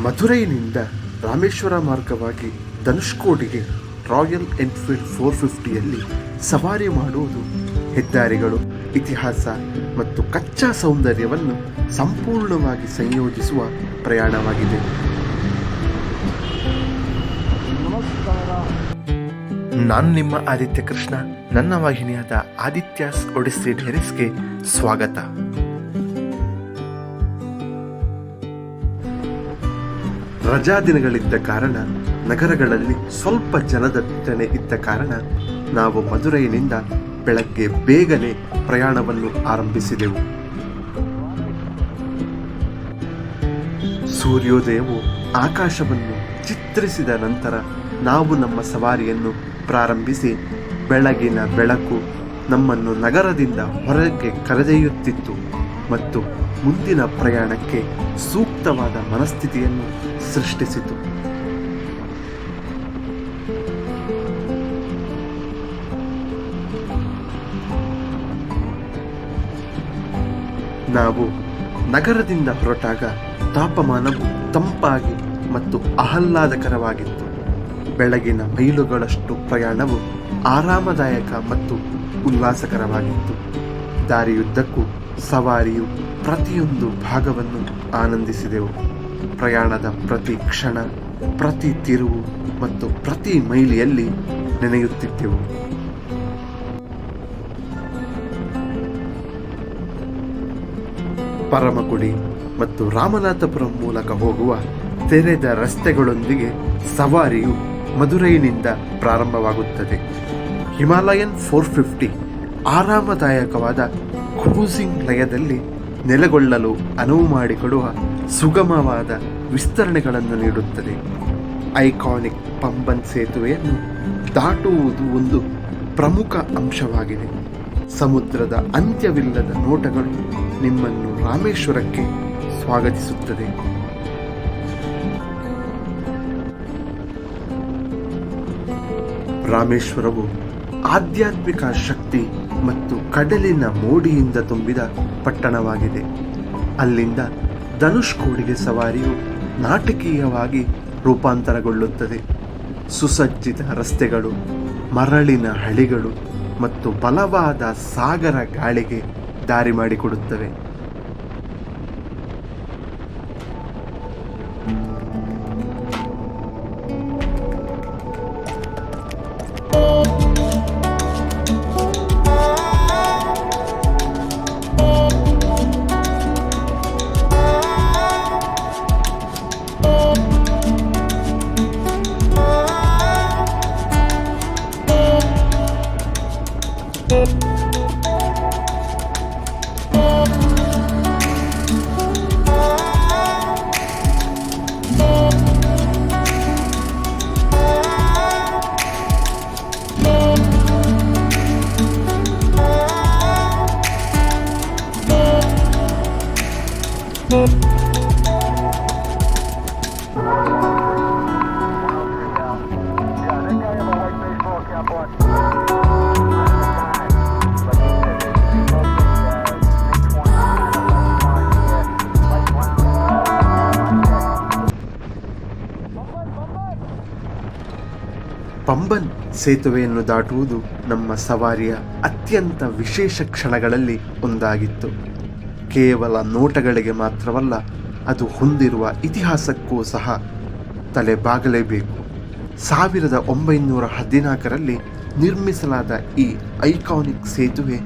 ಮಧುರೈನಿಂದ ರಾಮೇಶ್ವರ ಮಾರ್ಗವಾಗಿ ಧನುಷ್ಕೋಡಿಗೆ royal Enfield 450ಯಲ್ಲಿ ಸವಾರಿ ಮಾಡುವುದು ಹೆದ್ದಾರಿಗಳು, ಇತಿಹಾಸ ಮತ್ತು ಕಚ್ಚಾ ಸೌಂದರ್ಯವನ್ನು ಸಂಪೂರ್ಣವಾಗಿ ಸಂಯೋಜಿಸುವ ಪ್ರಯಾಣವಾಗಿದೆ. ನಾನು ನಿಮ್ಮ ಆದಿತ್ಯ ಕೃಷ್ಣ. ನನ್ನ ವಾಹಿನಿಯಾದ ಆದಿತ್ಯಾಸ್ ಒಡಿಸ್ಸಿ ಡೈರೀಸ್ಗೆ ಸ್ವಾಗತ. ರಜಾ ದಿನಗಳಿದ್ದ ಕಾರಣ ನಗರಗಳಲ್ಲಿ ಸ್ವಲ್ಪ ಜನದಟ್ಟಣೆ ಇದ್ದ ಕಾರಣ ನಾವು ಮಧುರೈನಿಂದ ಬೆಳಗ್ಗೆ ಬೇಗನೆ ಪ್ರಯಾಣವನ್ನು ಆರಂಭಿಸಿದೆವು. ಸೂರ್ಯೋದಯವು ಆಕಾಶವನ್ನು ಚಿತ್ರಿಸಿದ ನಂತರ ನಾವು ನಮ್ಮ ಸವಾರಿಯನ್ನು ಪ್ರಾರಂಭಿಸಿ ಬೆಳಗಿನ ಬೆಳಕು ನಮ್ಮನ್ನು ನಗರದಿಂದ ಹೊರಗೆ ಕರೆದೊಯ್ಯುತ್ತಿತ್ತು ಮತ್ತು ಮುಂದಿನ ಪ್ರಯಾಣಕ್ಕೆ ಸೂಕ್ತವಾದ ಮನಸ್ಥಿತಿಯನ್ನು ಸೃಷ್ಟಿಸಿತು. ನಾವು ನಗರದಿಂದ ಹೊರಟಾಗ ತಾಪಮಾನವು ತಂಪಾಗಿ ಮತ್ತು ಆಹ್ಲಾದಕರವಾಗಿತ್ತು. ಬೆಳಗಿನ ಮೈಲುಗಳಷ್ಟು ಪ್ರಯಾಣವು ಆರಾಮದಾಯಕ ಮತ್ತು ಉಲ್ಲಾಸಕರವಾಗಿತ್ತು. ದಾರಿಯುದ್ದಕ್ಕೂ ಸವಾರಿಯು ಪ್ರತಿಯೊಂದು ಭಾಗವನ್ನು ಆನಂದಿಸಿದೆವು. ಪ್ರಯಾಣದ ಪ್ರತಿ ಕ್ಷಣ, ಪ್ರತಿ ತಿರುವು ಮತ್ತು ಪ್ರತಿ ಮೈಲಿಯಲ್ಲಿ ನೆನೆಯುತ್ತಿದ್ದೆವು. ಪರಮಗುಡಿ ಮತ್ತು ರಾಮನಾಥಪುರಂ ಮೂಲಕ ಹೋಗುವ ತೆರೆದ ರಸ್ತೆಗಳೊಂದಿಗೆ ಸವಾರಿಯು ಮಧುರೈನಿಂದ ಪ್ರಾರಂಭವಾಗುತ್ತದೆ. ಹಿಮಾಲಯನ್ 450 ಆರಾಮದಾಯಕವಾದ ಕ್ರೂಸಿಂಗ್ ಲಯದಲ್ಲಿ ನೆಲೆಗೊಳ್ಳಲು ಅನುವು ಮಾಡಿಕೊಡುವ ಸುಗಮವಾದ ವಿಸ್ತರಣೆಗಳನ್ನು ನೀಡುತ್ತದೆ. ಐಕಾನಿಕ್ ಪಂಬನ್ ಸೇತುವೆಯನ್ನು ದಾಟುವುದು ಒಂದು ಪ್ರಮುಖ ಅಂಶವಾಗಿದೆ. ಸಮುದ್ರದ ಅಂತ್ಯವಿಲ್ಲದ ನೋಟಗಳು ನಿಮ್ಮನ್ನು ರಾಮೇಶ್ವರಕ್ಕೆ ಸ್ವಾಗತಿಸುತ್ತದೆ. ರಾಮೇಶ್ವರವು ಆಧ್ಯಾತ್ಮಿಕ ಶಕ್ತಿ ಮತ್ತು ಕಡಲಿನ ಮೋಡಿಯಿಂದ ತುಂಬಿದ ಪಟ್ಟಣವಾಗಿದೆ. ಅಲ್ಲಿಂದ ಧನುಷ್ಕೋಡಿಗೆ ಸವಾರಿಯು ನಾಟಕೀಯವಾಗಿ ರೂಪಾಂತರಗೊಳ್ಳುತ್ತದೆ. ಸುಸಜ್ಜಿತ ರಸ್ತೆಗಳು, ಮರಳಿನ ಹಳಿಗಳು ಮತ್ತು ಬಲವಾದ ಸಾಗರ ಗಾಳಿಗೆ ದಾರಿ ಮಾಡಿಕೊಡುತ್ತವೆ. ಪಂಬನ್ ಸೇತುವೆಯನ್ನು ದಾಟುವುದು ನಮ್ಮ ಸವಾರಿಯ ಅತ್ಯಂತ ವಿಶೇಷ ಕ್ಷಣಗಳಲ್ಲಿ ಒಂದಾಗಿತ್ತು. ಕೇವಲ ನೋಟಗಳಿಗೆ ಮಾತ್ರವಲ್ಲ, ಅದು ಹೊಂದಿರುವ ಇತಿಹಾಸಕ್ಕೂ ಸಹ ತಲೆಬಾಗಲೇಬೇಕು. 1914ರಲ್ಲಿ ನಿರ್ಮಿಸಲಾದ ಈ ಐಕಾನಿಕ್ ಸೇತುವೆ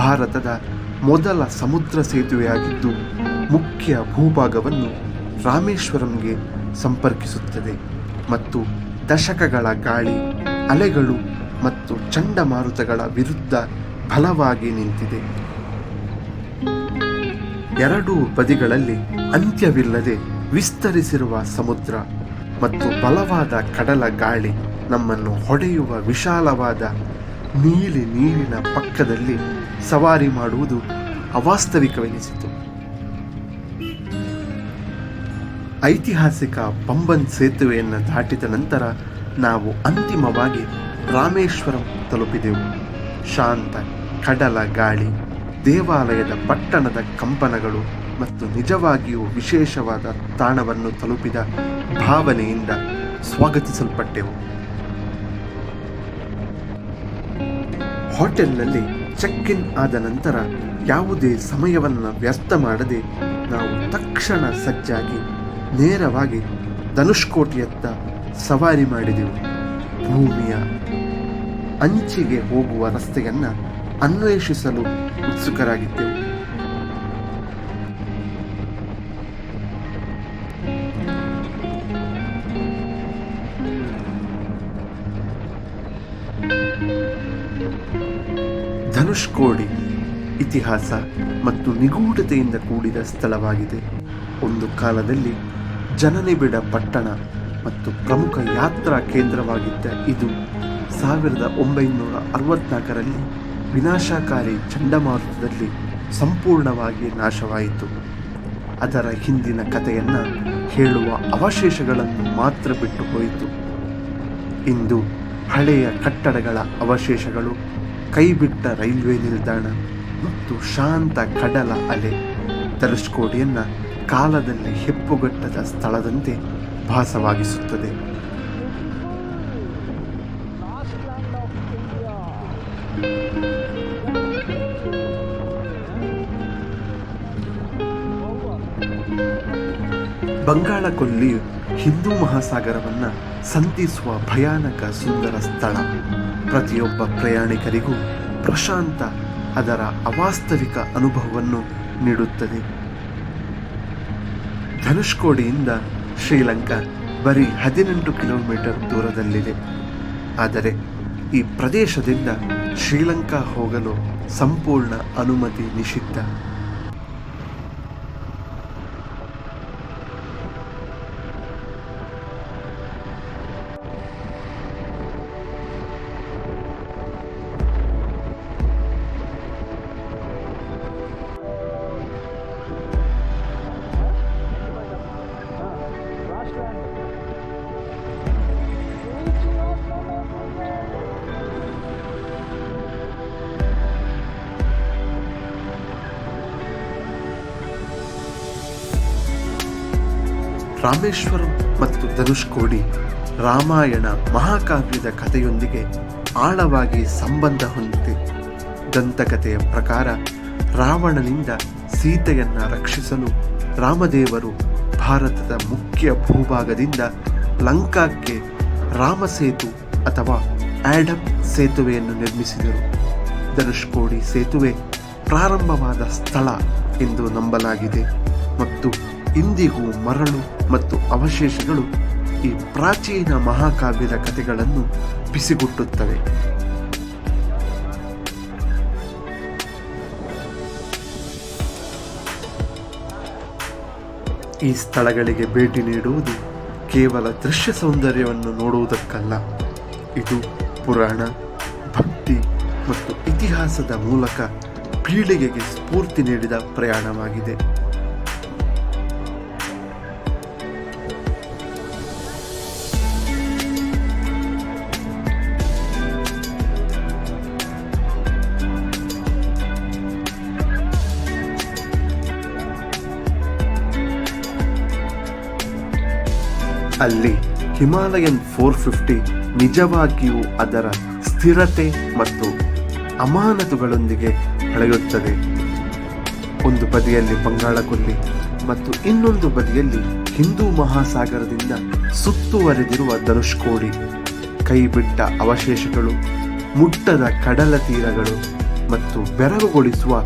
ಭಾರತದ ಮೊದಲ ಸಮುದ್ರ ಸೇತುವೆಯಾಗಿದ್ದು, ಮುಖ್ಯ ಭೂಭಾಗವನ್ನು ರಾಮೇಶ್ವರಂಗೆ ಸಂಪರ್ಕಿಸುತ್ತದೆ ಮತ್ತು ದಶಕಗಳ ಗಾಳಿ, ಅಲೆಗಳು ಮತ್ತು ಚಂಡಮಾರುತಗಳ ವಿರುದ್ಧ ಬಲವಾಗಿ ನಿಂತಿದೆ. ಎರಡೂ ಬದಿಗಳಲ್ಲಿ ಅಂತ್ಯವಿಲ್ಲದೆ ವಿಸ್ತರಿಸಿರುವ ಸಮುದ್ರ ಮತ್ತು ಬಲವಾದ ಕಡಲ ಗಾಳಿ ನಮ್ಮನ್ನು ಹೊಡೆಯುವ ವಿಶಾಲವಾದ ನೀಲಿ ನೀರಿನ ಪಕ್ಕದಲ್ಲಿ ಸವಾರಿ ಮಾಡುವುದು ಅವಾಸ್ತವಿಕವೆನಿಸಿತು. ಐತಿಹಾಸಿಕ ಪಂಬನ್ ಸೇತುವೆಯನ್ನು ದಾಟಿದ ನಂತರ ನಾವು ಅಂತಿಮವಾಗಿ ರಾಮೇಶ್ವರಂ ತಲುಪಿದೆವು. ಶಾಂತ ಕಡಲ ಗಾಳಿ, ದೇವಾಲಯದ ಪಟ್ಟಣದ ಕಂಪನಗಳು ಮತ್ತು ನಿಜವಾಗಿಯೂ ವಿಶೇಷವಾದ ತಾಣವನ್ನು ತಲುಪಿದ ಭಾವನೆಯಿಂದ ಸ್ವಾಗತಿಸಲ್ಪಟ್ಟೆವು. ಹೋಟೆಲ್ನಲ್ಲಿ ಚೆಕ್ ಇನ್ ಆದ ನಂತರ ಯಾವುದೇ ಸಮಯವನ್ನು ವ್ಯರ್ಥ ಮಾಡದೆ ನಾವು ತಕ್ಷಣ ಸಜ್ಜಾಗಿ ನೇರವಾಗಿ ಧನುಷ್ಕೋಟಿಯತ್ತ ಸವಾರಿ ಮಾಡಿದೆವು. ಭೂಮಿಯ ಅಂಚಿಗೆ ಹೋಗುವ ರಸ್ತೆಯನ್ನು ಅನ್ವೇಷಿಸಲು ಉತ್ಸುಕರಾಗಿದ್ದೆವು. ಧನುಷ್ಕೋಡಿ ಇತಿಹಾಸ ಮತ್ತು ನಿಗೂಢತೆಯಿಂದ ಕೂಡಿದ ಸ್ಥಳವಾಗಿದೆ. ಒಂದು ಕಾಲದಲ್ಲಿ ಜನನಿಬಿಡ ಪಟ್ಟಣ ಮತ್ತು ಪ್ರಮುಖ ಯಾತ್ರಾ ಕೇಂದ್ರವಾಗಿದ್ದ ಇದು 1964ರಲ್ಲಿ ವಿನಾಶಕಾರಿ ಚಂಡಮಾರುತದಲ್ಲಿ ಸಂಪೂರ್ಣವಾಗಿ ನಾಶವಾಯಿತು. ಅದರ ಹಿಂದಿನ ಕಥೆಯನ್ನು ಹೇಳುವ ಅವಶೇಷಗಳನ್ನು ಮಾತ್ರ ಬಿಟ್ಟು ಹೋಯಿತು. ಇಂದು ಹಳೆಯ ಕಟ್ಟಡಗಳ ಅವಶೇಷಗಳು, ಕೈಬಿಟ್ಟ ರೈಲ್ವೆ ನಿಲ್ದಾಣ ಮತ್ತು ಶಾಂತ ಕಡಲ ಅಲೆ ಧನುಷ್ಕೋಡಿಯನ್ನು ಕಾಲದಲ್ಲಿ ಹೆಪ್ಪುಗಟ್ಟದ ಸ್ಥಳದಂತೆ ಭಾಸವಾಗಿಸುತ್ತದೆ. ಬಂಗಾಳ ಕೊಲ್ಲಿಯು ಹಿಂದೂ ಮಹಾಸಾಗರವನ್ನು ಸಂಧಿಸುವ ಭಯಾನಕ ಸುಂದರ ಸ್ಥಳ. ಪ್ರತಿಯೊಬ್ಬ ಪ್ರಯಾಣಿಕರಿಗೂ ಪ್ರಶಾಂತ, ಅದರ ಅವಾಸ್ತವಿಕ ಅನುಭವವನ್ನು ನೀಡುತ್ತದೆ. ಧನುಷ್ಕೋಡಿಯಿಂದ ಶ್ರೀಲಂಕಾ ಬರೀ 18 ಕಿಲೋಮೀಟರ್ ದೂರದಲ್ಲಿದೆ. ಆದರೆ ಈ ಪ್ರದೇಶದಿಂದ ಶ್ರೀಲಂಕಾ ಹೋಗಲು ಸಂಪೂರ್ಣ ಅನುಮತಿ ನಿಷಿದ್ಧ. ರಾಮೇಶ್ವರಂ ಮತ್ತು ಧನುಷ್ಕೋಡಿ ರಾಮಾಯಣ ಮಹಾಕಾವ್ಯದ ಕಥೆಯೊಂದಿಗೆ ಆಳವಾಗಿ ಸಂಬಂಧ ಹೊಂದಿದೆ. ದಂತಕಥೆಯ ಪ್ರಕಾರ ರಾವಣನಿಂದ ಸೀತೆಯನ್ನು ರಕ್ಷಿಸಲು ರಾಮದೇವರು ಭಾರತದ ಮುಖ್ಯ ಭೂಭಾಗದಿಂದ ಲಂಕಾಕ್ಕೆ ರಾಮಸೇತು ಅಥವಾ ಆಡಮ್ ಸೇತುವೆಯನ್ನು ನಿರ್ಮಿಸಿದರು. ಧನುಷ್ಕೋಡಿ ಸೇತುವೆ ಪ್ರಾರಂಭವಾದ ಸ್ಥಳ ಎಂದು ನಂಬಲಾಗಿದೆ ಮತ್ತು ಇಂದಿಗೂ ಮರಳು ಮತ್ತು ಅವಶೇಷಗಳು ಈ ಪ್ರಾಚೀನ ಮಹಾಕಾವ್ಯದ ಕಥೆಗಳನ್ನು ಬಿಸಿಗುಟ್ಟುತ್ತವೆ. ಈ ಸ್ಥಳಗಳಿಗೆ ಭೇಟಿ ನೀಡುವುದು ಕೇವಲ ದೃಶ್ಯ ಸೌಂದರ್ಯವನ್ನು ನೋಡುವುದಕ್ಕಲ್ಲ, ಇದು ಪುರಾಣ, ಭಕ್ತಿ ಮತ್ತು ಇತಿಹಾಸದ ಮೂಲಕ ಪೀಳಿಗೆಗೆ ಸ್ಫೂರ್ತಿ ನೀಡಿದ ಪ್ರಯಾಣವಾಗಿದೆ. ಅಲ್ಲಿ ಹಿಮಾಲಯನ್ 450 ನಿಜವಾಗಿಯೂ ಅದರ ಸ್ಥಿರತೆ ಮತ್ತು ಅಮಾನತುಗಳೊಂದಿಗೆ ಹೊಳೆಯುತ್ತದೆ. ಒಂದು ಬದಿಯಲ್ಲಿ ಬಂಗಾಳ ಕೊಲ್ಲಿ ಮತ್ತು ಇನ್ನೊಂದು ಬದಿಯಲ್ಲಿ ಹಿಂದೂ ಮಹಾಸಾಗರದಿಂದ ಸುತ್ತುವರೆದಿರುವ ಧನುಷ್ಕೋಡಿ. ಕೈಬಿಟ್ಟ ಅವಶೇಷಗಳು, ಮುಟ್ಟದ ಕಡಲ ತೀರಗಳು ಮತ್ತು ಬೆರಗುಗೊಳಿಸುವ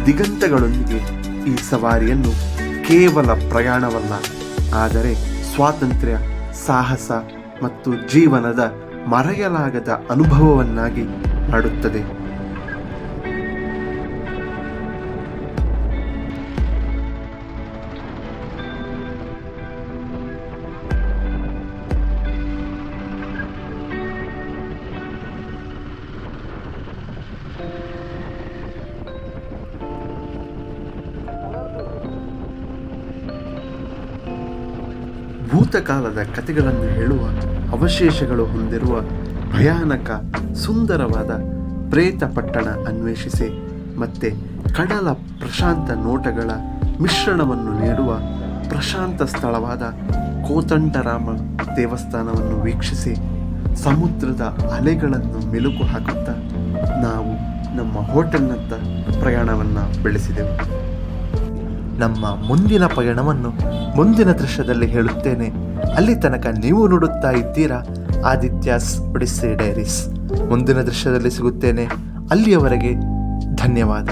ದಿಗಂತಗಳೊಂದಿಗೆ ಈ ಸವಾರಿಯನ್ನು ಕೇವಲ ಪ್ರಯಾಣವಲ್ಲ, ಆದರೆ ಸ್ವಾತಂತ್ರ್ಯ, ಸಾಹಸ ಮತ್ತು ಜೀವನದ ಮರೆಯಲಾಗದ ಅನುಭವವನ್ನಾಗಿ ಮಾಡುತ್ತದೆ. ಭೂತಕಾಲದ ಕಥೆಗಳನ್ನು ಹೇಳುವ ಅವಶೇಷಗಳು ಹೊಂದಿರುವ ಭಯಾನಕ ಸುಂದರವಾದ ಪ್ರೇತ ಪಟ್ಟಣ ಅನ್ವೇಷಿಸಿ ಮತ್ತೆ ಕಡಲ ಪ್ರಶಾಂತ ನೋಟಗಳ ಮಿಶ್ರಣವನ್ನು ನೀಡುವ ಪ್ರಶಾಂತ ಸ್ಥಳವಾದ ಕೋದಂಡರಾಮ ದೇವಸ್ಥಾನವನ್ನು ವೀಕ್ಷಿಸಿ ಸಮುದ್ರದ ಅಲೆಗಳನ್ನು ಮೆಲುಕು ಹಾಕುತ್ತಾ ನಾವು ನಮ್ಮ ಹೋಟೆಲ್ನತ್ತ ಪ್ರಯಾಣವನ್ನು ಬೆಳೆಸಿದೆವು. ನಮ್ಮ ಮುಂದಿನ ಪಯಣವನ್ನು ಮುಂದಿನ ದೃಶ್ಯದಲ್ಲಿ ಹೇಳುತ್ತೇನೆ. ಅಲ್ಲಿ ತನಕ ನೀವು ನೋಡುತ್ತಾ ಇದ್ದೀರಾ ಆದಿತ್ಯಾಸ್ ಒಡಿಸ್ಸೆ ಡೈರೀಸ್. ಮುಂದಿನ ದೃಶ್ಯದಲ್ಲಿ ಸಿಗುತ್ತೇನೆ. ಅಲ್ಲಿಯವರೆಗೆ ಧನ್ಯವಾದ.